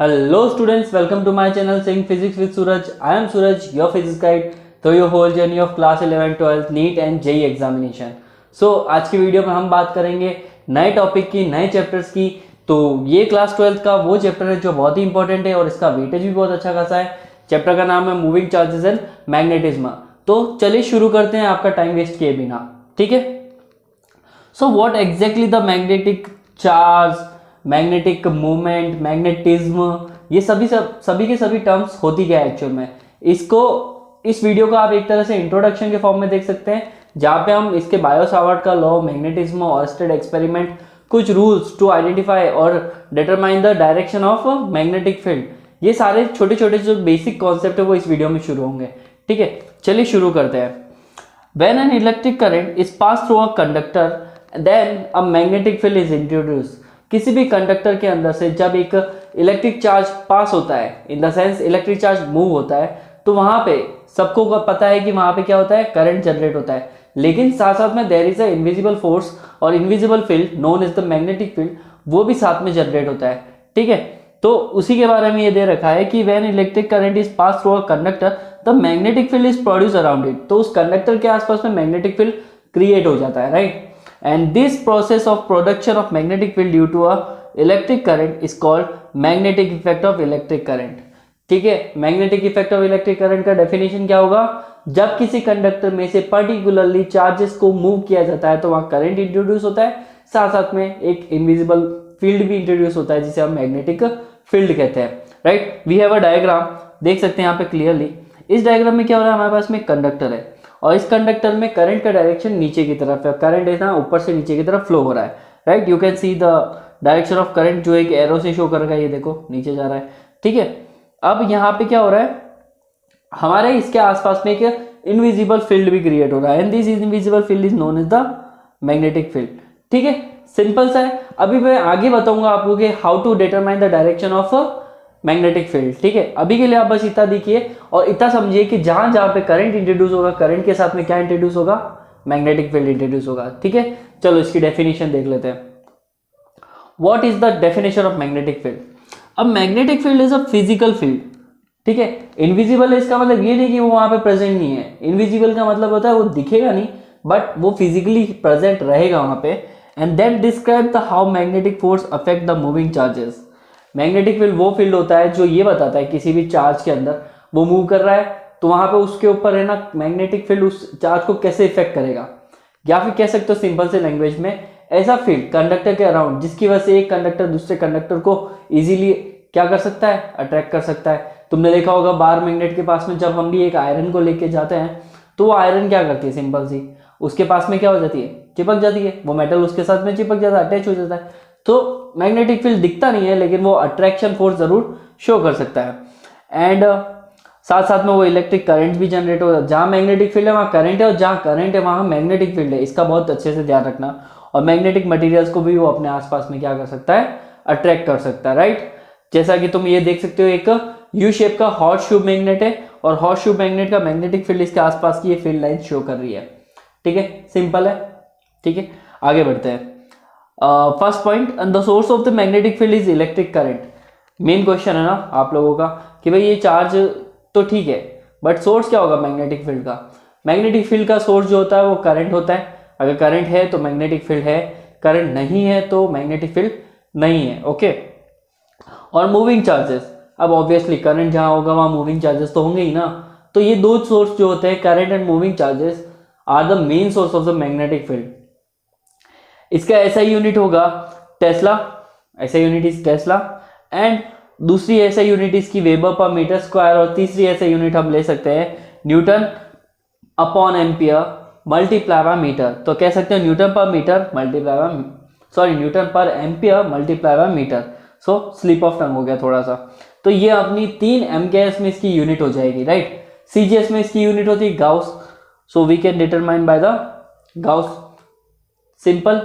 Hello students, welcome to my channel Saying Physics with Suraj. I am Suraj, your physics guide through your whole journey of class 11, 12, NEET and JEE examination. So आज की video में हम बात करेंगे नए topic की, नए chapters की। तो ये क्लास 12 का वो चैप्टर है जो बहुत ही इंपॉर्टेंट है और इसका वेटेज भी बहुत अच्छा खासा है। चैप्टर का नाम है मूविंग चार्जेस एंड मैग्नेटिज्म। तो चलिए शुरू करते हैं आपका टाइम वेस्ट किए बिना, ठीक है। So what exactly the magnetic charge, magnetic movement, magnetism, ये सभी के सभी टर्म्स होती क्या है एक्चुअल में। इस वीडियो को आप एक तरह से इंट्रोडक्शन के फॉर्म में देख सकते हैं, जहाँ पे हम इसके बायो सावर्ट का लॉ, मैग्नेटिज्म, ऑयस्टेड एक्सपेरिमेंट, कुछ रूल्स टू आइडेंटिफाई और determine the direction of magnetic field, ये सारे छोटे छोटे जो बेसिक कॉन्सेप्ट है वो इस वीडियो में शुरू होंगे, ठीक है। चलिए शुरू करते हैं। When an electric current is passed through a conductor, then a magnetic field is introduced. किसी भी कंडक्टर के अंदर से जब एक इलेक्ट्रिक चार्ज पास होता है, in the sense electric charge move होता है, तो वहां पे सबको पता है कि वहां पे क्या होता है, करंट जनरेट होता है। लेकिन साथ साथ में there is a invisible force और invisible field known as the magnetic field, वो भी साथ में जनरेट होता है, ठीक है। तो उसी के बारे में ये दे रखा है कि when electric current is pass through a conductor the magnetic field is produce around it. तो उस कंडक्टर के आसपास में मैग्नेटिक फील्ड क्रिएट हो जाता है, right. And this process of production of magnetic field due to a electric current is called magnetic effect of electric current, ठीक है। Magnetic effect of electric current का डेफिनेशन क्या होगा, जब किसी कंडक्टर में से पर्टिकुलरली चार्जेस को मूव किया जाता है तो वहां करंट इंट्रोड्यूस होता है, साथ साथ में एक इनविजिबल फील्ड भी इंट्रोड्यूस होता है जिसे हम मैग्नेटिक फील्ड कहते हैं, right. We have a diagram, देख सकते हैं यहाँ पे क्लियरली। इस डायग्राम में क्या हो रहा है, हमारे पास में कंडक्टर है और इस कंडक्टर में करंट का डायरेक्शन नीचे की तरफ है, करंट है ना ऊपर से नीचे की तरफ फ्लो हो रहा है, right. You can see the direction of current जो एक एरो से शो कर रहा है, ये देखो नीचे जा रहा है, ठीक है। अब यहाँ पे क्या हो रहा है, हमारे इसके आसपास में एक इनविजिबल फील्ड भी क्रिएट हो रहा है, and this invisible field is known as the magnetic field, ठीक है। सिंपल सा है। अभी मैं आगे बताऊंगा आपको कि how to determine the direction of magnetic field, ठीक है। अभी के लिए आप बस इतना देखिए और इतना समझिए कि जहां जहां पे करंट इंट्रोड्यूस होगा, करंट के साथ में क्या इंट्रोड्यूस होगा, मैग्नेटिक फील्ड इंट्रोड्यूस होगा, ठीक है। चलो इसकी डेफिनेशन देख लेते हैं। What is the definition of magnetic field. अब magnetic field is a physical field, ठीक है। इनविजिबल है इसका मतलब ये नहीं कि वो वहां पे प्रेजेंट नहीं है। इनविजिबल का मतलब होता है वो दिखेगा नहीं बट वो फिजिकली प्रेजेंट रहेगा वहां पे। And that describe the how magnetic force affect the moving charges. Magnetic field वो फील्ड होता है जो ये बताता है किसी भी चार्ज के अंदर वो मूव कर रहा है तो वहां पे उसके ऊपर है ना मैग्नेटिक फील्ड उस चार्ज को कैसे इफेक्ट करेगा, या फिर कह सकते हो सिंपल से लैंग्वेज में ऐसा फील्ड कंडक्टर के अराउंड जिसकी वजह से एक कंडक्टर दूसरे कंडक्टर को इजीली क्या कर सकता है, अट्रैक्ट कर सकता है। तुमने देखा होगा बार मैग्नेट के पास में जब हम भी एक आयरन को लेके जाते हैं तो वो आयरन क्या करती है, सिंपल सी उसके पास में क्या हो जाती है, चिपक जाती है, वो मेटल उसके साथ में चिपक जाता है, अटैच हो जाता है। तो मैग्नेटिक फील्ड दिखता नहीं है लेकिन वो अट्रैक्शन फोर्स जरूर शो कर सकता है। एंड साथ साथ में वो इलेक्ट्रिक करंट भी जनरेट हो, जहाँ मैग्नेटिक फील्ड है वहाँ करंट है और जहाँ करंट है वहाँ मैग्नेटिक फील्ड है, इसका बहुत अच्छे से ध्यान रखना। और मैग्नेटिक मटेरियल्स को भी वो अपने आसपास में क्या कर सकता है, अट्रैक्ट कर सकता है, राइट। जैसा कि तुम ये देख सकते हो एक यू शेप का हॉट शू मैग्नेट है और हॉट शू मैग्नेट का मैग्नेटिक फील्ड इसके आसपास की ये फील्ड लाइन शो कर रही है, ठीक है। सिंपल है, ठीक है। आगे बढ़ते हैं। First point, the source of the magnetic field is electric current. Main question है ना आप लोगों का कि भाई ये चार्ज तो ठीक है बट सोर्स क्या होगा मैग्नेटिक फील्ड का। मैग्नेटिक फील्ड का सोर्स जो होता है वो करंट होता है। अगर करंट है तो मैग्नेटिक फील्ड है, करंट नहीं है तो मैग्नेटिक फील्ड नहीं है, ओके। और मूविंग चार्जेस, अब ऑब्वियसली करंट जहां होगा वहां मूविंग चार्जेस तो होंगे ही ना। तो ये दो सोर्स जो होते हैं current and moving charges are the main source of the magnetic field. इसका ऐसा यूनिट होगा टेस्ला, ऐसा यूनिट इज टेस्ला। एंड दूसरी ऐसा यूनिट इसकी वेबर पर मीटर स्क्वायर, और तीसरी ऐसा यूनिट हम ले सकते हैं newton upon ampere multiply by metre. तो कह सकते हैं न्यूटन पर metre multiply by, sorry newton पर ampere multiply by metre. So slip of tongue हो गया थोड़ा सा। तो ये अपनी 3 MKS में इसकी यूनिट हो जाएगी, राइट। CGS में इसकी यूनिट होती है gauss, so we can determine by the gauss, simple,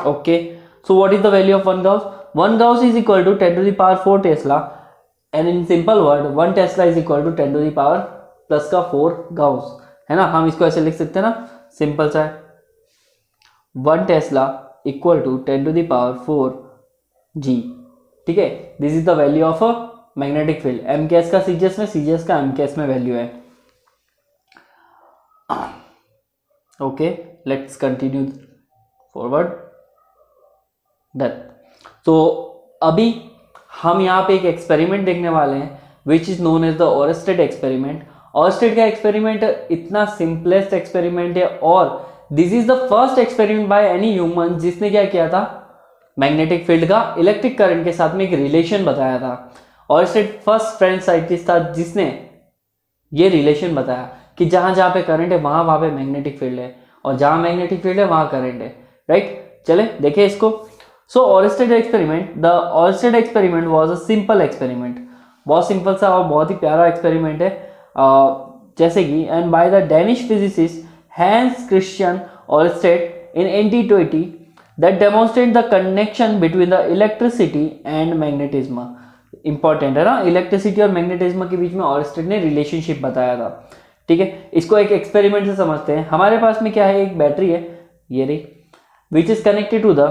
okay. So what is the value of 1 gauss, 1 gauss is equal to 10 to the power 4 tesla, and in simple word 1 tesla is equal to 10 to the power plus का 4 Gauss, है ना। हम इसको ऐसे लिख सकते हैं ना, सिंपल सा है, 1 tesla equal to 10 to the power 4 G, ठीक है। This is the value of magnetic field, MKS का सीजीएस में, सीजीएस का एमकेएस में वैल्यू है। Okay, let's continue forward. Done. तो अभी हम यहाँ पे एक एक्सपेरिमेंट देखने वाले हैं which is known as the Oersted experiment. Oersted का एक्सपेरिमेंट इतना सिंपलेस्ट एक्सपेरिमेंट है और this is the first experiment by any human जिसने क्या किया था, मैग्नेटिक फील्ड का इलेक्ट्रिक करंट के साथ में एक रिलेशन बताया था। ओरस्टेड फर्स्ट फ्रेंच साइंटिस्ट था जिसने ये रिलेशन बताया कि जहां जहां पे करंट है वहां पे मैग्नेटिक फील्ड है, और जहां मैग्नेटिक फील्ड है वहां करंट है। राइट, चले देखिए इसको। So Oersted experiment, the Oersted experiment was a simple experiment, बहुत सिंपल सा और बहुत ही प्यारा एक्सपेरिमेंट है। जैसे कि and by the Danish physicist Hans Christian Oersted in 1820 that demonstrate the connection between the electricity and magnetism. Important है ना, इलेक्ट्रिसिटी और मैग्नेटिज्म के बीच में ओरस्टेड ने रिलेशनशिप बताया था। ठीक है, इसको एक एक्सपेरिमेंट से समझते हैं। हमारे पास में क्या है, एक बैटरी है, ये रही, which is connected to the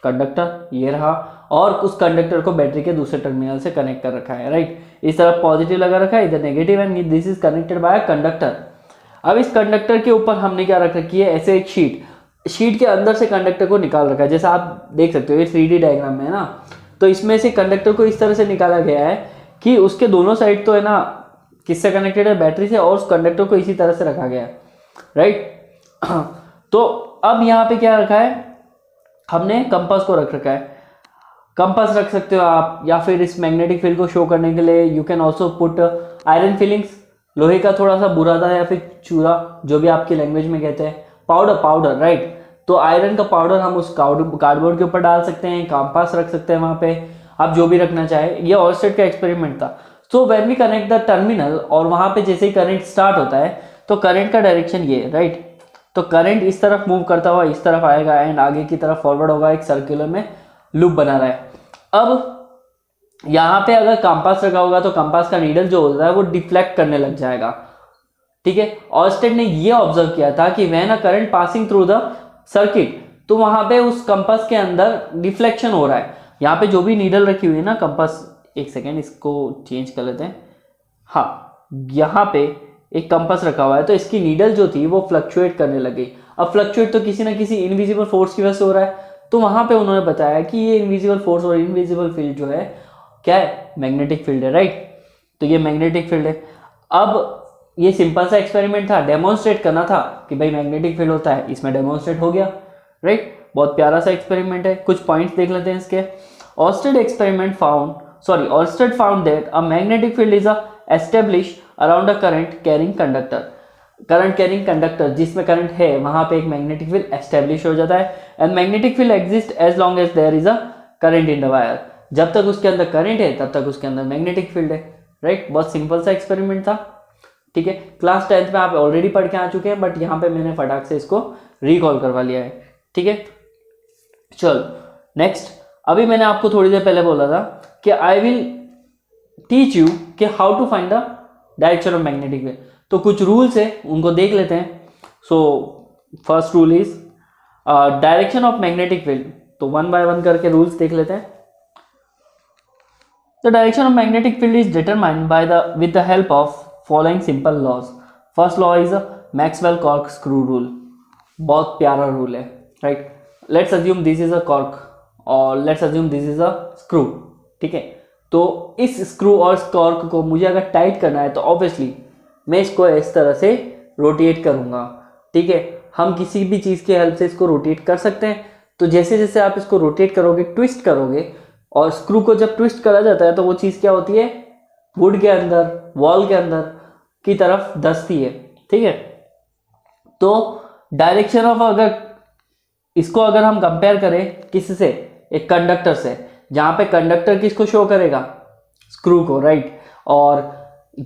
conductor, ये रहा, और उस कंडक्टर को बैटरी के दूसरे टर्मिनल से कनेक्ट कर रखा है। राइट, इस तरफ पॉजिटिव लगा रखा है, इधर negative, and this is connected by a conductor. अब इस कंडक्टर के ऊपर हमने क्या रख रखी है, ऐसे एक शीट के अंदर से कंडक्टर को निकाल रखा है। जैसा आप देख सकते हो ये 3D डायग्राम में है ना, तो इसमें से कंडक्टर को इस तरह से निकाला गया है कि उसके दोनों साइड तो है ना किससे कनेक्टेड है, बैटरी से, और उस कंडक्टर को इसी तरह से रखा गया है। राइट, तो अब यहाँ पे क्या रखा है, हमने कंपास को रख रखा है। कंपास रख सकते हो आप, या फिर इस मैग्नेटिक फील्ड को शो करने के लिए you can also put iron filings, लोहे का थोड़ा सा बुरादा या फिर चूरा, जो भी आपकी लैंग्वेज में कहते हैं, पाउडर। राइट, तो आयरन का पाउडर हम उस कार्डबोर्ड के ऊपर डाल सकते हैं, कंपास रख सकते हैं वहां पे, आप जो भी रखना चाहे। ये ओरस्टेड का एक्सपेरिमेंट था। So when we connect the terminal, और वहां पे जैसे ही करंट स्टार्ट होता है तो करंट का डायरेक्शन ये, राइट, तो करंट इस तरफ मूव करता हुआ इस तरफ आएगा एंड आगे की तरफ फॉरवर्ड होगा, एक सर्कुलर में लूप बना रहा है। अब यहाँ पे अगर कंपास रखा होगा तो कंपास का नीडल जो होता है वो डिफ्लेक्ट करने लग जाएगा। ठीक है, ओरस्टेड ने ये ऑब्जर्व किया था कि when a current passing through the circuit, तो वहां पे उस कंपास के अंदर डिफ्लेक्शन हो रहा है। यहाँ पे जो भी नीडल रखी हुई है ना कंपास, एक सेकेंड इसको चेंज कर लेते हैं। हाँ, यहाँ पे एक कंपास रखा हुआ है, तो इसकी नीडल जो थी वो फ्लक्चुएट करने लगी। अब फ्लक्चुएट तो किसी ना किसी इनविजिबल फोर्स की वजह से हो रहा है, तो वहां पे उन्होंने बताया कि ये इनविजिबल फोर्स और इनविजिबल फील्ड जो है क्या है, मैग्नेटिक फील्ड है। राइट, तो ये मैग्नेटिक फील्ड है। अब ये सिंपल सा एक्सपेरिमेंट था, डेमोन्स्ट्रेट करना था कि भाई मैग्नेटिक फील्ड होता है, इसमें डेमोन्स्ट्रेट हो गया। राइट, बहुत प्यारा सा एक्सपेरिमेंट है। कुछ पॉइंट्स देख लेते हैं इसके। Oersted found that a magnetic field is established around a current carrying conductor. Current carrying conductor जिसमें करंट है वहां पे एक मैग्नेटिक फील्ड एस्टेब्लिश हो जाता है, and magnetic field exist as long as there is a current in the wire. जब तक उसके अंदर करंट है तब तक उसके अंदर मैग्नेटिक फील्ड है। राइट, बहुत सिंपल सा एक्सपेरिमेंट था। ठीक है, क्लास 10th में आप ऑलरेडी पढ़ के आ चुके हैं, बट यहाँ पे मैंने फटाक से इसको रिकॉल करवा लिया है। ठीक है, चलो नेक्स्ट। अभी मैंने आपको थोड़ी देर पहले बोला था कि आई विल टीच यू कि how to find the direction of magnetic field. तो कुछ रूल्स है, उनको देख लेते हैं। So first rule is direction of magnetic field. तो वन बाय वन करके रूल्स देख लेते हैं। The direction of magnetic field is determined by the with the help of following simple laws. First law is Maxwell cork screw rule. बहुत प्यारा rule है। Right, let's assume this is a cork और let's assume this is a screw. ठीक है, तो इस screw और cork को मुझे अगर टाइट करना है तो ऑब्वियसली मैं इसको इस तरह से रोटेट करूंगा। ठीक है, हम किसी भी चीज़ की हेल्प से इसको रोटेट कर सकते हैं। तो जैसे जैसे आप इसको रोटेट करोगे, ट्विस्ट करोगे, और स्क्रू को जब ट्विस्ट करा जाता है तो वो चीज़ क्या होती है, वुड के अंदर, वॉल के अंदर की तरफ धंसती है। ठीक है, तो डायरेक्शन ऑफ इसको अगर हम कंपेयर करें किससे, एक कंडक्टर से, जहां पे कंडक्टर किसको शो करेगा, स्क्रू को। राइट, और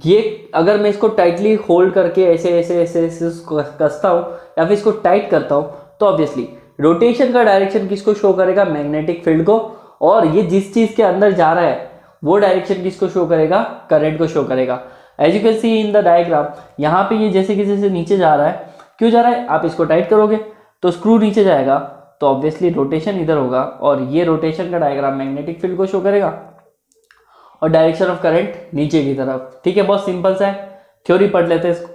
ये अगर मैं इसको टाइटली होल्ड करके ऐसे ऐसे ऐसे ऐसे कसता हूँ या फिर इसको टाइट करता हूँ, तो ऑब्वियसली रोटेशन का डायरेक्शन किसको शो करेगा, मैग्नेटिक फील्ड को। और ये जिस चीज के अंदर जा रहा है वो डायरेक्शन किसको शो करेगा, करंट को शो करेगा। As you can see in the diagram, यहाँ पे ये जैसे कि जैसे नीचे जा रहा है, क्यों जा रहा है, आप इसको टाइट करोगे तो स्क्रू नीचे जाएगा, तो ऑब्वियसली रोटेशन इधर होगा, और ये रोटेशन का डायग्राम मैग्नेटिक फील्ड को शो करेगा। और डायरेक्शन ऑफ करंट नीचे की तरफ। ठीक है, बहुत सिंपल सा है, थ्योरी पढ़ लेते हैं इसको।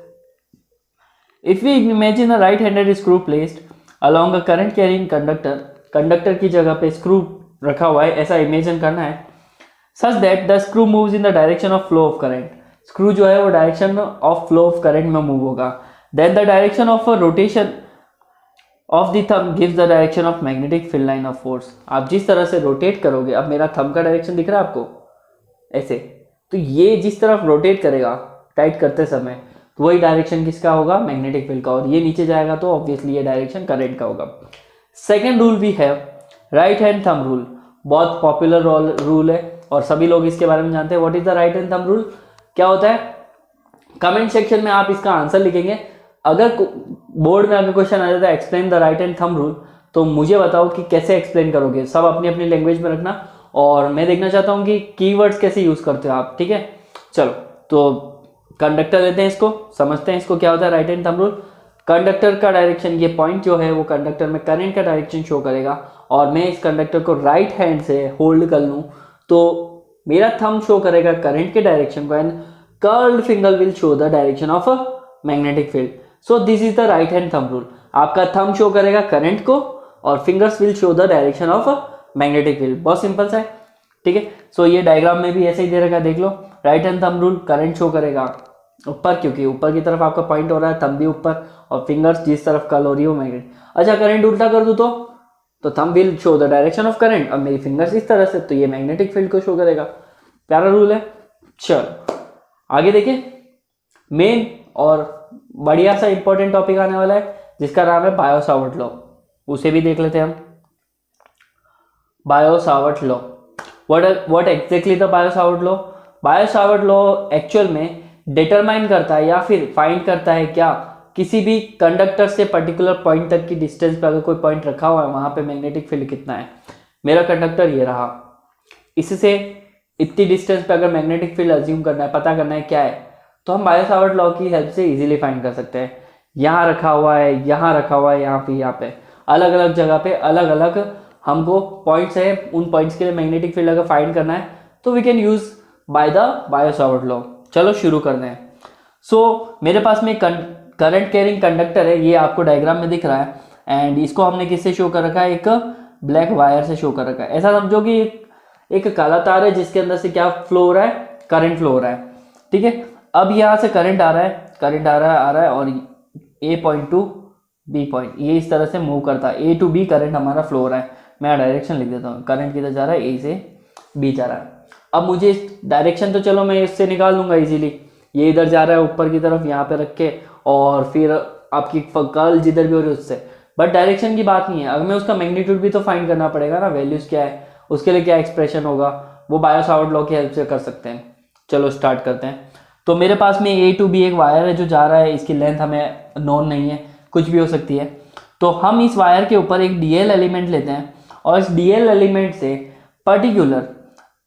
If we imagine a right handed screw placed along a current carrying conductor, conductor की जगह पे स्क्रू रखा हुआ है, ऐसा इमेजिन करना है, such that the screw moves in the direction of flow of current, screw जो है वो direction of flow of current में मूव होगा। Then the direction of rotation of the thumb gives the direction of magnetic field line of force. आप जिस तरह से rotate करोगे, अब मेरा थंब का डायरेक्शन दिख रहा है आपको ऐसे, तो ये जिस तरफ रोटेट करेगा टाइट करते समय, तो वही डायरेक्शन किसका होगा, मैग्नेटिक फील्ड का, और ये नीचे जाएगा तो ऑब्वियसली ये डायरेक्शन करंट का होगा। Second rule we have right hand thumb rule, बहुत पॉपुलर रूल है और सभी लोग इसके बारे में जानते हैं। What is the right hand thumb rule, क्या होता है? कमेंट सेक्शन में आप इसका आंसर लिखेंगे। अगर बोर्ड में अगर क्वेश्चन आ जाता है explain the right hand thumb rule, तो मुझे बताओ कि कैसे एक्सप्लेन करोगे, सब अपनी अपनी लैंग्वेज में रखना, और मैं देखना चाहता हूँ कि कीवर्ड्स कैसे यूज करते हो आप। ठीक है, चलो तो कंडक्टर लेते हैं, इसको समझते हैं, इसको क्या होता है right hand thumb rule. Conductor का डायरेक्शन, ये पॉइंट जो है वो कंडक्टर में करंट का डायरेक्शन शो करेगा, और मैं इस कंडक्टर को राइट हैंड से होल्ड कर लूँ तो मेरा थंब शो करेगा करंट के डायरेक्शन को, and curled finger will show the direction of a magnetic field. So this is the right hand thumb rule. आपका थंब शो करेगा करंट को और fingers will show the direction of a magnetic field. बहुत सिंपल सा है। ठीक है, सो ये डायग्राम में भी ऐसे ही दे रखा, देख लो। Right hand thumb rule, current show करेगा ऊपर, क्योंकि ऊपर की तरफ आपका पॉइंट हो रहा है, थंब भी ऊपर, और फिंगर्स जिस तरफ कर्ल हो रही है वो मैग्नेट। अच्छा, करंट उल्टा कर दूं तो thumb will show the direction of current, अब मेरी फिंगर्स इस तरह से, तो ये मैग्नेटिक फील्ड को शो करेगा। प्यारा रूल है। चलो आगे देखिए, मेन और बढ़िया सा इंपॉर्टेंट टॉपिक आने वाला है जिसका नाम है बायो सावर्ट लॉ, उसे भी देख लेते हैं हम। Bio Savart law, what exactly the Biot Savart law? Biot Savart law actual में डिटरमाइन करता है या फिर फाइंड करता है क्या, किसी भी कंडक्टर से पर्टिकुलर पॉइंट तक की डिस्टेंस पे अगर कोई पॉइंट रखा हुआ है वहां पे मैग्नेटिक फील्ड कितना है। मेरा कंडक्टर ये रहा, इससे इतनी डिस्टेंस पे अगर मैग्नेटिक फील्ड अज्यूम करना है, पता करना है क्या है, तो हम बायो सावर्ट लॉ की हेल्प से इजीली फाइंड कर सकते हैं। यहाँ रखा हुआ है, यहाँ रखा हुआ है, यहाँ पे अलग अलग जगह पे अलग अलग हमको पॉइंट्स है, उन पॉइंट्स के लिए मैग्नेटिक फील्ड अगर फाइंड करना है तो we can use by the Biot Savart law. चलो शुरू करते हैं। सो मेरे पास में करंट कैरिंग कंडक्टर है, ये आपको डायग्राम में दिख रहा है, एंड इसको हमने किससे शो कर रखा है, एक ब्लैक वायर से शो कर रखा है। ऐसा समझो कि एक काला तार है जिसके अंदर से क्या फ्लो हो रहा है, करंट फ्लो हो रहा है। ठीक है, अब यहाँ से करंट आ रहा है, करंट आ रहा है, और ए पॉइंट टू बी पॉइंट, ये इस तरह से मूव करता है, ए टू बी करंट हमारा फ्लो हो रहा है। मैं डायरेक्शन लिख देता हूँ, करंट किधर जा रहा है, ए से बी जा रहा है। अब मुझे इस डायरेक्शन तो चलो मैं इससे निकाल लूंगा इजीली, ये इधर जा रहा है ऊपर की तरफ यहाँ पे रख के, और फिर आपकी कर्ल जिधर भी हो रही है उससे, बट डायरेक्शन की बात नहीं है। अगर मैं उसका मैग्नीट्यूड भी तो फाइंड करना पड़ेगा ना, वैल्यूज क्या है, उसके लिए क्या एक्सप्रेशन होगा, वो बायो सावर्ट लॉ की हेल्प से कर सकते हैं। चलो स्टार्ट करते हैं। तो मेरे पास में ए टू बी एक वायर है जो जा रहा है, इसकी लेंथ हमें नोन नहीं है, कुछ भी हो सकती है। तो हम इस वायर के ऊपर एक डीएल एलिमेंट लेते हैं, और इस डीएल एलिमेंट से particular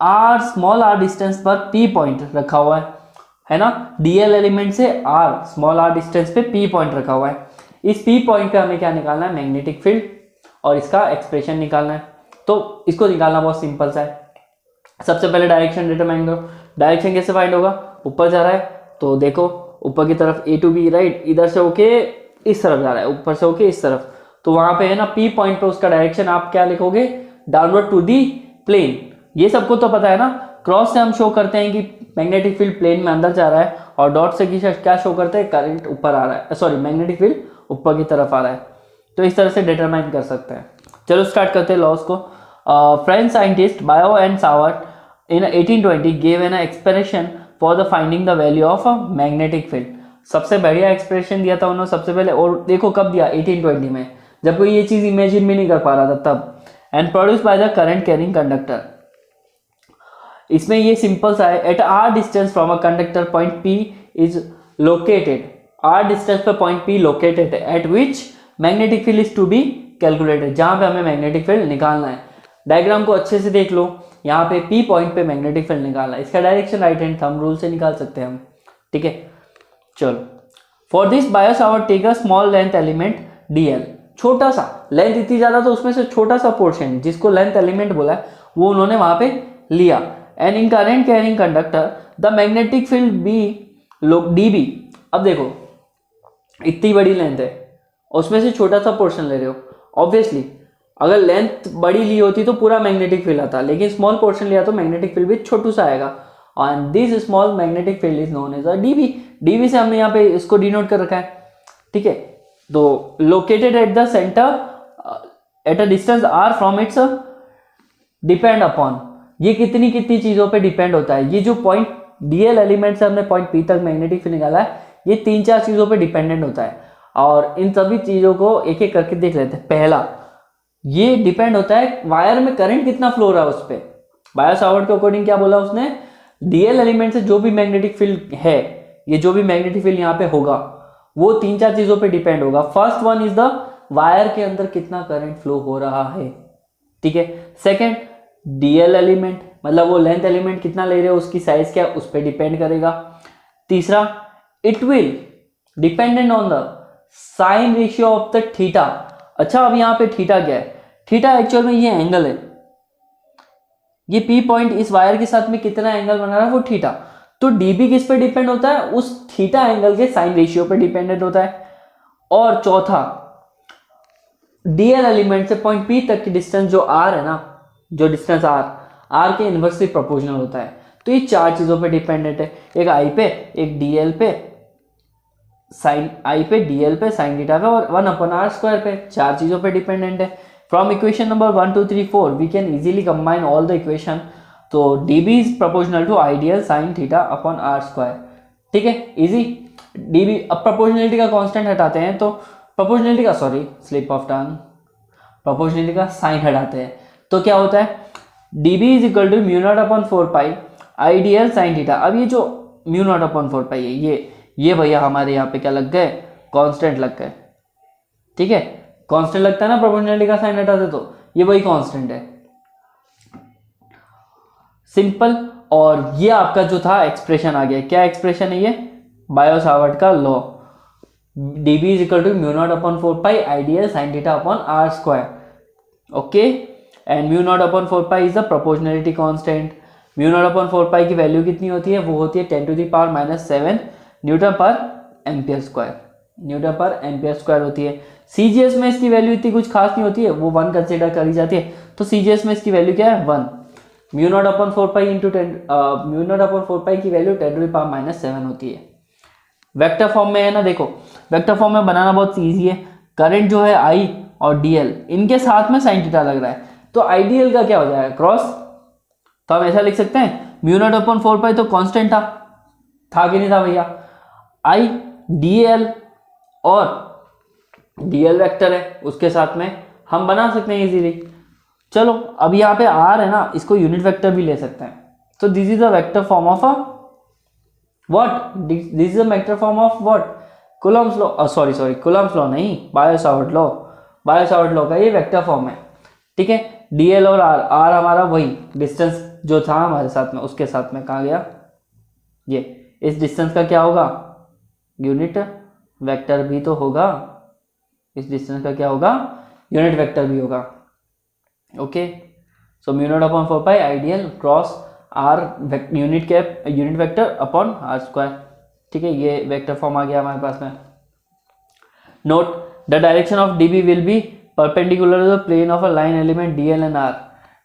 r small r distance पर पी पॉइंट रखा हुआ है ना। डीएल एलिमेंट से आर स्मॉल आर डिस्टेंस पे पी पॉइंट रखा हुआ है। इस पी पॉइंट पे हमें क्या निकालना है, मैग्नेटिक फील्ड, और इसका एक्सप्रेशन निकालना है। तो इसको निकालना बहुत सिंपल सा है। सबसे पहले डायरेक्शन डिटरमाइन करो। डायरेक्शन कैसे फाइंड होगा, ऊपर जा रहा है तो देखो ऊपर की तरफ ए टू बी, राइट, इधर से होके इस तरफ जा रहा है, ऊपर से होके इस तरफ, तो वहां पे है ना पी पॉइंट पे उसका डायरेक्शन आप क्या लिखोगे, डाउनवर्ड टू दी प्लेन। ये सबको तो पता है ना। क्रॉस से हम शो करते हैं कि मैग्नेटिक फील्ड प्लेन में अंदर जा रहा है, और डॉट से क्या शो करते हैं, करंट ऊपर आ रहा है, सॉरी मैग्नेटिक फील्ड ऊपर की तरफ आ रहा है। तो इस तरह से डिटरमाइन कर सकते हैं। चलो स्टार्ट करते हैं लॉस को। French scientist bio and Savart in 1820 gave an expression for the finding the value of a magnetic field. सबसे बढ़िया एक्सप्रेशन दिया था उन्होंने सबसे पहले, और देखो कब दिया, 1820 में, जब कोई ये चीज इमेजिन भी नहीं कर पा रहा था तब। And produce by the current carrying conductor. इसमें ये सिंपल सा है, at r distance from a conductor point P is located, r distance पे point P located at which magnetic field is to be calculated, जहां पे हमें magnetic field निकालना है। डायग्राम को अच्छे से देख लो, यहाँ पे पी पॉइंट पे मैग्नेटिक फील्ड निकालना है। इसका direction right hand thumb rule से निकाल सकते हैं हम। ठीक है, चलो for this Biot Savart take a small length element DL, छोटा सा, लेंथ इतनी ज्यादा तो उसमें से छोटा सा पोर्शन जिसको लेंथ एलिमेंट बोला है वो उन्होंने वहां पे लिया, and in current carrying conductor the magnetic field B dB। अब देखो इतनी बड़ी लेंथ है, उसमें से छोटा सा पोर्शन ले रहे हो, ऑब्वियसली अगर लेंथ बड़ी ली होती तो पूरा मैग्नेटिक फील्ड आता, लेकिन स्मॉल पोर्शन लिया तो मैग्नेटिक फील्ड भी छोटू सा आएगा। And this small magnetic field is known as a DB. DB से हमने यहाँ पे इसको डिनोट कर रखा है, ठीक है। तो located at the centre at a distance r from its depend upon, ये कितनी कितनी चीजों पे डिपेंड होता है। ये जो पॉइंट डीएल एलिमेंट से हमने पॉइंट पी तक मैग्नेटिक फील्ड निकाला है, ये 3-4 चीजों पे डिपेंडेंट होता है, और इन सभी चीजों को एक एक करके देख लेते हैं। पहला, ये डिपेंड होता है वायर में करंट कितना फ्लो रहा है उस पर। बायो सावर्ट के अकॉर्डिंग क्या बोला उसने, डीएल एलिमेंट से जो भी मैग्नेटिक फील्ड है, ये जो भी मैग्नेटिक फील्ड यहाँ पे होगा वो 3-4 चीजों पे डिपेंड होगा। First one is the wire के अंदर कितना करंट फ्लो हो रहा है, ठीक है। सेकेंड, डीएल एलिमेंट मतलब वो लेंथ एलिमेंट कितना ले रहे हो, उसकी साइज क्या, उस पर डिपेंड करेगा। तीसरा, it will dependent on the sine ratio of the theta. अच्छा, अब यहाँ पे थीटा क्या है, थीटा एक्चुअल में ये एंगल है, ये पी पॉइंट इस वायर के साथ में कितना एंगल बना रहा है वो थीटा। तो डीबी किस पे डिपेंड होता है, उस थीटा एंगल के साइन रेशियो पे डिपेंडेंट होता है। और चौथा, डीएल एलिमेंट से पॉइंट पी तक की डिस्टेंस जो आर है ना, जो डिस्टेंस आर के इनवर्सली प्रोपोर्शनल होता है। तो ये 4 चीजों पे डिपेंडेंट है, एक आई पे, एक डीएल पे, साइन आई पे, डीएल पे, साइन थीटा पे, और 1/r² पे। 4 चीजों पे डिपेंडेंट है। From equation number 1 2 3 4 we can easily combine all the equation. तो dB is proportional to Idl sine theta upon r², ठीक है, इजी। डीबी, अब प्रोपोर्शनलिटी का कांस्टेंट हटाते हैं, तो प्रोपोर्शनलिटी का, sorry slip of tongue, proportionality का साइन हटाते हैं तो क्या होता है, dB is equal to μ0/4π Idl sine theta. अब ये जो μ0/4π है, ये भैया हमारे यहाँ पे क्या लग गए, कांस्टेंट लग गए, ठीक है। कांस्टेंट लगता है ना प्रोपोर्शनलिटी का साइन हटाते, तो ये वही कांस्टेंट है, सिंपल। और ये आपका जो था एक्सप्रेशन आ गया, क्या एक्सप्रेशन है ये, बायो सावर्ट का law, dB is equal to μ0/4π Idl sine theta upon r², okay. And μ0/4π is the proportionality constant. μ0/4π की वैल्यू कितनी होती है, वो होती है 10⁻⁷ न्यूटन पर एम्पियर स्क्वायर, न्यूटन पर एम्पियर स्क्वायर होती है। सीजीएस में इसकी वैल्यू इतनी कुछ खास नहीं होती है, वो 1 कंसिडर करी जाती है। तो सीजीएस में इसकी वैल्यू क्या है, 1। μ0/4π इंटू 10 μ0/4π की वैल्यू 10⁻⁷ होती है। वेक्टर फॉर्म में है ना, देखो वेक्टर फॉर्म में बनाना बहुत ईजी है। करंट जो है आई और डीएल, इनके साथ में साइन थीटा लग रहा है, तो आईडीएल का क्या हो जाएगा, क्रॉस। तो हम ऐसा लिख सकते हैं, μ0/4π तो कांस्टेंट था कि नहीं था भैया, आई डीएल, और डीएल वेक्टर है उसके साथ में हम बना सकते हैं इजीली। चलो अब यहाँ पे आर है ना, इसको यूनिट वेक्टर भी ले सकते हैं। तो this is a vector form of a what, this is a vector form of what, Coulomb's law, sorry Coulomb's law नहीं, Biot Savart law, Biot Savart law का ये वेक्टर फॉर्म है, ठीक है। डीएल और आर हमारा वही डिस्टेंस जो था हमारे साथ में, उसके साथ में कहाँ गया, ये इस डिस्टेंस का क्या होगा, यूनिट वेक्टर भी तो होगा, इस डिस्टेंस का क्या होगा, यूनिट वेक्टर भी होगा, okay. So μ0/4π Idl cross r unit vector upon r², ठीक है। ये वेक्टर फॉर्म आ गया हमारे पास में। Note the direction of DB will be perpendicular to the plane of a line element DL and r.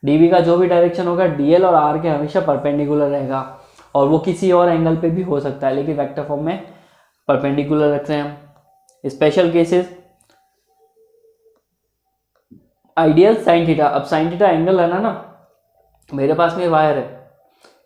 DB का जो भी डायरेक्शन होगा डीएल और आर के हमेशा परपेंडिकुलर रहेगा, और वो किसी और एंगल पे भी हो सकता है, लेकिन वेक्टर फॉर्म में परपेंडिकुलर रखते हैं हम। Special cases, ideal sine theta. अब साइन थीटा एंगल है ना, मेरे पास में वायर है,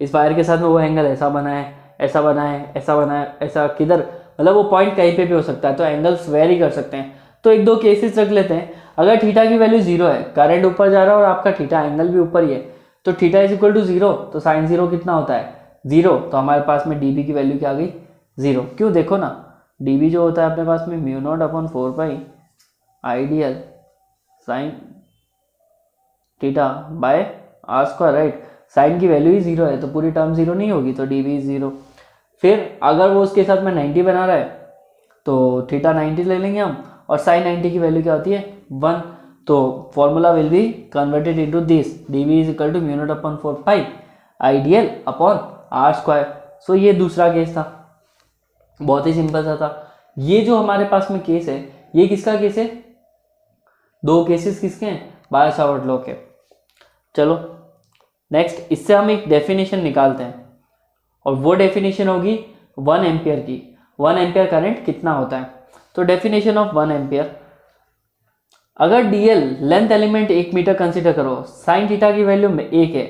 इस वायर के साथ में वो एंगल ऐसा बना है, ऐसा बना है, ऐसा बना है, ऐसा किधर, मतलब वो पॉइंट कहीं पे भी हो सकता है, तो एंगल्स वेरी कर सकते हैं। तो 1-2 केसेस रख लेते हैं। अगर थीटा की वैल्यू 0 है, करंट ऊपर जा रहा है और आपका थीटा एंगल भी ऊपर ही है, तो थीटा इज इक्वल टू 0, तो साइन 0 कितना होता है, 0। तो हमारे पास में डीबी की वैल्यू क्या आ गई, 0। क्यों, देखो ना, डीबी जो होता है अपने पास में μ0/4π Idl sine theta by r², right. Sine की वैल्यू ही 0 है, तो पूरी टर्म 0 नहीं होगी, तो डीबी इज 0। फिर अगर वो उसके साथ में 90 बना रहा है, तो थीटा 90 ले लेंगे हम, और साइन 90 की वैल्यू क्या होती है, 1। तो formula will be converted into this, dB is equal to μ0/4π Idl upon r square. So ये दूसरा केस था, बहुत ही सिंपल सा था। ये जो हमारे पास में केस है, ये किसका केस है? दो केसेस किसके हैं? बायो-सावर्ट लॉ के। चलो नेक्स्ट, इससे हम एक डेफिनेशन निकालते हैं और वो डेफिनेशन होगी 1 एम्पियर की। 1 एम्पियर करंट कितना होता है? तो डेफिनेशन ऑफ 1 एम्पियर, अगर DL length element 1 metre consider करो, साइन थीटा की वैल्यू में 1 है,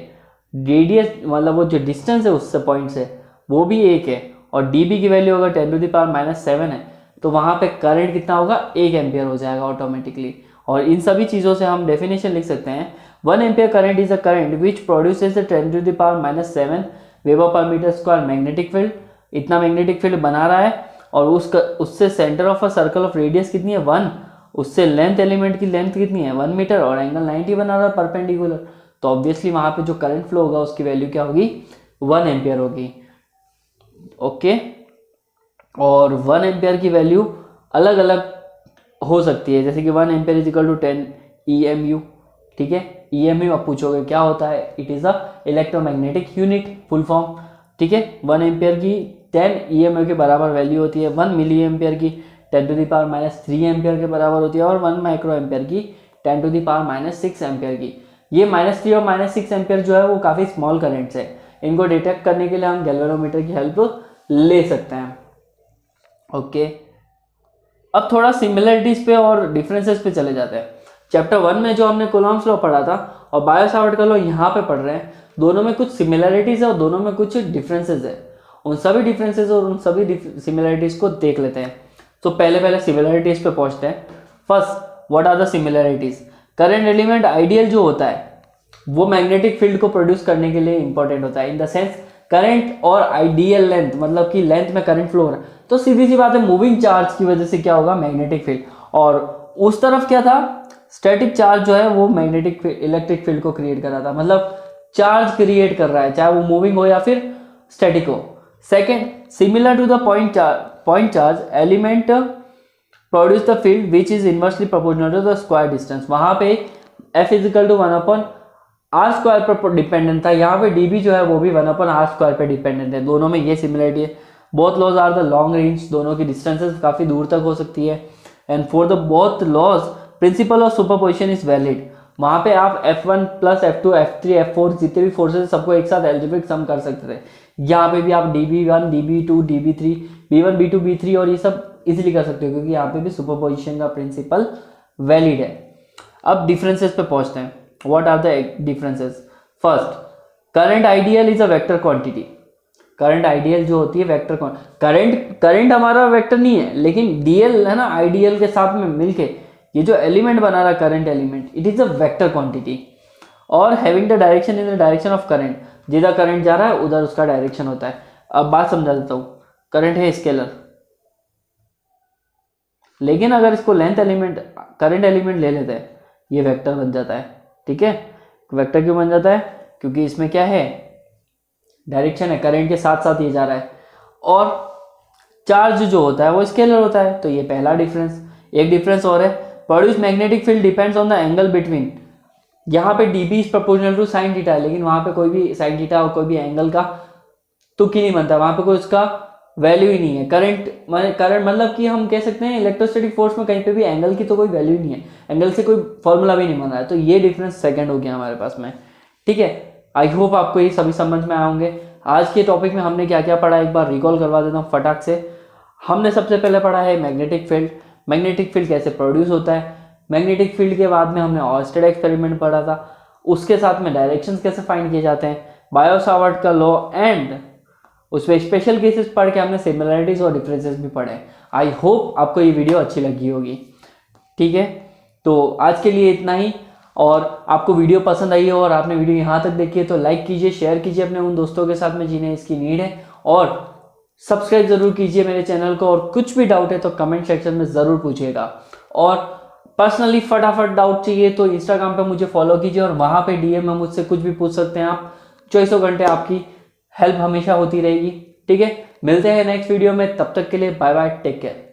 रेडियस मतलब वो जो डिस्टेंस है उससे पॉइंट से वो भी 1 है, और डीबी की वैल्यू अगर 10⁻⁷ है, तो वहाँ पे करंट कितना होगा? 1 एम्पियर हो जाएगा ऑटोमेटिकली। और इन सभी चीज़ों से हम डेफिनेशन लिख सकते हैं 1 ampere current is a current which produces 10⁻⁷ weber per metre square magnetic field. इतना मैग्नेटिक फील्ड बना रहा है और उससे centre of a circle of radius कितनी है? 1। उससे लेंथ एलिमेंट की लेंथ कितनी है? 1 मीटर, और एंगल 90 बना रहा है परपेंडिकुलर। तो ऑब्वियसली वहाँ पे जो करंट फ्लो होगा उसकी वैल्यू क्या होगी? 1 एम्पियर होगी। ओके, और 1 एम्पियर की वैल्यू अलग अलग हो सकती है, जैसे कि 1 ampere is equal to 10 EMU। ठीक है, EMU आप पूछोगे क्या होता है? It is a electromagnetic unit, full form. ठीक है, 1 एम्पियर की 10 EMU के बराबर वैल्यू होती है। 1 मिली एम्पियर की 10⁻³ एम्पियर के बराबर होती है, और 1 माइक्रो एम्पियर की 10⁻�6 एम्पियर की। ये -3 और -6 एम्पियर जो है वो काफ़ी स्मॉल करंट्स है। इनको डिटेक्ट करने के लिए हम गैल्वेनोमीटर की हेल्प ले सकते हैं। ओके, अब थोड़ा सिमिलरिटीज पे और डिफरेंसेस पे चले जाते हैं। चैप्टर 1 में जो हमने कूलॉम्स लॉ पढ़ा था और बायो-सावर्ट का लॉ यहाँ पे पढ़ रहे हैं, दोनों में कुछ सिमिलरिटीज है और दोनों में कुछ डिफरेंसेस है। उन सभी डिफरेंसेस और उन सभी सिमिलरिटीज को देख लेते हैं। तो पहले सिमिलरिटीज पे पहुंचते हैं। First, what are the similarities? Current element I dl जो होता है वो मैग्नेटिक फील्ड को प्रोड्यूस करने के लिए इंपॉर्टेंट होता है। इन द सेंस करंट और आइडियल लेंथ, मतलब कि लेंथ में करंट फ्लो हो रहा है, तो सीधी सी बात है मूविंग चार्ज की वजह से क्या होगा? Magnetic field. और उस तरफ क्या था? स्टैटिक चार्ज जो है वो मैग्नेटिक इलेक्ट्रिक फील्ड को क्रिएट कर रहा था, मतलब चार्ज क्रिएट कर रहा है, चाहे वो मूविंग हो या फिर स्टैटिक हो। Second, similar to the point charge element produce the field which is inversely proportional to the square distance. वहां पे F = 1/r² पर डिपेंडेंट था, यहाँ पे dB जो है वो भी 1/r² पे डिपेंडेंट है। दोनों में ये सिमिलरिटी है। Both laws are the long range, दोनों की डिस्टेंसेस काफ़ी दूर तक हो सकती है। And for the both laws principle of superposition is valid. वहाँ पे आप F1 + F2 F3 F4 जितने भी फोर्सेस सबको एक साथ एल्जेब्रिक सम कर सकते थे। यहाँ पे भी आप dB1 dB2 dB3 B1 B2 B3 और ये सब इजीली कर सकते हो, क्योंकि यहाँ पे भी सुपरपोजिशन का प्रिंसिपल वैलिड है। अब डिफरेंसेस पे पहुंचते हैं। What are the differences? First, current I dl is a vector quantity. Current I dl जो होती है वेक्टर करंट हमारा वेक्टर नहीं है, लेकिन डीएल है ना, आइडियल के साथ में मिलके ये जो एलिमेंट बना रहा current element, it is a vector quantity और having the direction in the direction of current. जिधर करंट जा रहा है उधर उसका डायरेक्शन होता है। अब बात समझा देता हूँ। करंट है स्केलर, लेकिन अगर इसको लेंथ एलिमेंट करंट एलिमेंट ले लेते हैं, ये वेक्टर बन जाता है। ठीक है, वेक्टर क्यों बन जाता है? क्योंकि इसमें क्या है? डायरेक्शन है, करंट के साथ साथ ये जा रहा है। और चार्ज जो होता है वो स्केलर होता है। तो ये पहला डिफरेंस। एक डिफरेंस और है, produce magnetic field depends on the angle between. यहाँ पे dB is proportional to sine theta है, लेकिन वहाँ पे कोई भी साइन थीटा और कोई भी एंगल का तुक ही नहीं बनता, वहाँ पे कोई उसका वैल्यू ही नहीं है। करंट मतलब कि हम कह सकते हैं इलेक्ट्रोस्टैटिक फोर्स में कहीं पे भी एंगल की तो कोई वैल्यू नहीं है, एंगल से कोई फॉर्मूला भी नहीं बन रहा है। तो ये डिफरेंस सेकंड हो गया हमारे पास में। ठीक है, आई होप आपको ये सभी समझ में आए होंगे। आज के टॉपिक में हमने क्या क्या पढ़ा एक बार रिकॉल करवा देता हूँ फटाक से। हमने सबसे पहले पढ़ा है मैग्नेटिक फील्ड। मैग्नेटिक फील्ड कैसे प्रोड्यूस होता है। मैग्नेटिक फील्ड के बाद में हमने ऑयस्टेड एक्सपेरिमेंट पढ़ा था, उसके साथ में डायरेक्शंस कैसे फाइंड किए जाते हैं, बायो-सावर्ट का लॉ, एंड उस पर स्पेशल केसेस पढ़ के हमने सिमिलरिटीज और डिफरेंसेस भी पढ़े। आई होप आपको ये वीडियो अच्छी लगी होगी। ठीक है, तो आज के लिए इतना ही। और आपको वीडियो पसंद आई हो और आपने वीडियो यहाँ तक देखी है तो लाइक कीजिए, शेयर कीजिए अपने उन दोस्तों के साथ में जिन्हें इसकी नीड है, और सब्सक्राइब जरूर कीजिए मेरे चैनल को। और कुछ भी डाउट है तो कमेंट सेक्शन में ज़रूर पूछिएगा। और पर्सनली फटाफट डाउट चाहिए तो इंस्टाग्राम पे मुझे फॉलो कीजिए और वहाँ पे DM में मुझसे कुछ भी पूछ सकते हैं आप। 24 घंटे आपकी हेल्प हमेशा होती रहेगी। ठीक है, मिलते हैं नेक्स्ट वीडियो में, तब तक के लिए बाय बाय, टेक केयर।